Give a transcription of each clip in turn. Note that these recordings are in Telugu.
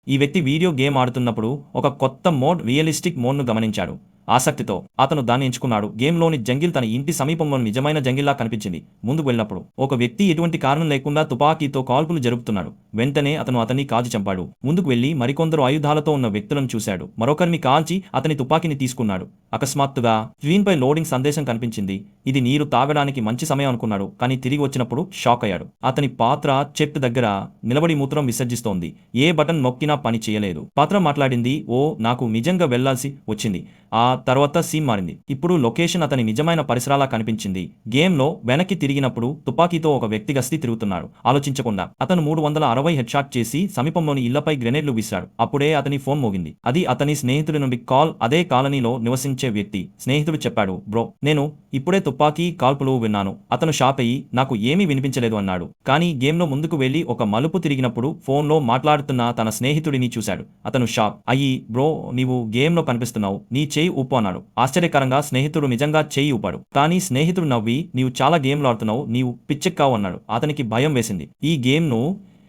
ఈ వ్యక్తి వీడియో గేమ్ ఆడుతున్నప్పుడు ఒక కొత్త రియలిస్టిక్ మోడ్ను గమనించాడు. ఆసక్తితో అతను దాన్ని ఎంచుకున్నాడు. గేమ్లోని జంగిల్ తన ఇంటి సమీపంలో నిజమైన జంగిల్లా కనిపించింది. ముందుకు వెళ్ళినప్పుడు ఒక వ్యక్తి ఎటువంటి కారణం లేకుండా తుపాకీతో కాల్పులు జరుపుతున్నాడు. వెంటనే అతను అతన్ని కాల్చి చంపాడు. ముందుకు వెళ్లి మరికొందరు ఆయుధాలతో ఉన్న వ్యక్తులను చూశాడు. మరొకరిని కాల్చి అతని తుపాకీని తీసుకున్నాడు. అకస్మాత్తుగా స్క్రీన్పై లోడింగ్ సందేశం కనిపించింది. ఇది నీరు తాగడానికి మంచి సమయం అనుకున్నాడు. కానీ తిరిగి వచ్చినప్పుడు షాక్ అయ్యాడు. అతని పాత్ర చెట్టు దగ్గర నిలబడి మూత్రం విసర్జిస్తోంది. ఏ బటన్ నొక్కినా పని చేయలేదు. పాత్ర మాట్లాడింది, ఓ నాకు నిజంగా వెళ్లాల్సి వచ్చింది. ఆ తర్వాత సీన్ మారింది. ఇప్పుడు లొకేషన్ అతని నిజమైన పరిసరాలా కనిపించింది. గేమ్లో వెనక్కి తిరిగినప్పుడు తుపాకీతో ఒక వ్యక్తి గస్తీ తిరుగుతున్నాడు. ఆలోచించకుండా అతను 360 హెడ్షాట్ చేసి సమీపంలోని ఇళ్లపై గ్రెనేడ్లు వీశాడు. అప్పుడే అతని ఫోన్ మోగింది. అది అతని స్నేహితుడి నుండి కాల్. అదే కాలనీలో నివసించే వ్యక్తి. స్నేహితుడు చెప్పాడు, బ్రో నేను ఇప్పుడే తుపాకీ కాల్పులు విన్నాను. అతను షాక్ అయ్యి నాకు ఏమీ వినిపించలేదు అన్నాడు. కానీ గేమ్లో ముందుకు వెళ్లి ఒక మలుపు తిరిగినప్పుడు ఫోన్లో మాట్లాడుతున్న తన స్నేహితుడిని చూశాడు. అతను షాక్ అయ్యి, బ్రో నీవు గేమ్లో కనిపిస్తున్నావు, నీ చేయి ఊపు అన్నాడు. ఆశ్చర్యకరంగా స్నేహితుడు నిజంగా చేయి ఊపాడు. కానీ స్నేహితుడు నవ్వి, నీవు చాలా గేమ్లు ఆడుతున్నావు, నీవు పిచ్చెక్కావు అన్నాడు. అతనికి భయం వేసింది. ఈ గేమ్ను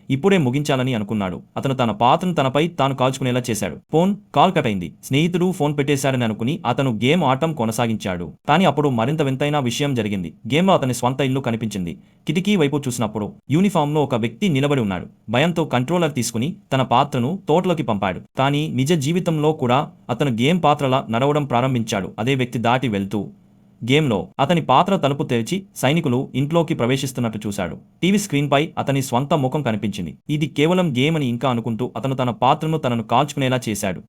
ఇప్పుడే ముగించాలని అనుకున్నాడు. అతను తన పాత్రను తనపై తాను కాల్చుకునేలా చేశాడు. ఫోన్ కాల్ కట్ అయింది. స్నేహితుడు ఫోన్ పెట్టేశారని అనుకుని అతను గేమ్ ఆడటం కొనసాగించాడు. కానీ అప్పుడు మరింత వింతైన విషయం జరిగింది. గేమ్లో అతని స్వంత ఇల్లు కనిపించింది. కిటికీ వైపు చూసినప్పుడు యూనిఫామ్లో ఒక వ్యక్తి నిలబడి ఉన్నాడు. భయంతో కంట్రోలర్ తీసుకుని తన పాత్రను తోటలోకి పంపాడు. కానీ నిజ జీవితంలో కూడా అతను గేమ్ పాత్రలా నడవడం ప్రారంభించాడు. అదే వ్యక్తి దాటి వెళ్తూ గేమ్లో అతని పాత్ర తలుపు తెరిచి సైనికులు ఇంట్లోకి ప్రవేశిస్తున్నట్టు చూశాడు. టీవీ స్క్రీన్పై అతని స్వంత ముఖం కనిపించింది. ఇది కేవలం గేమ్ అని ఇంకా అనుకుంటూ అతను తన పాత్రను తనను కాల్చుకునేలా చేశాడు.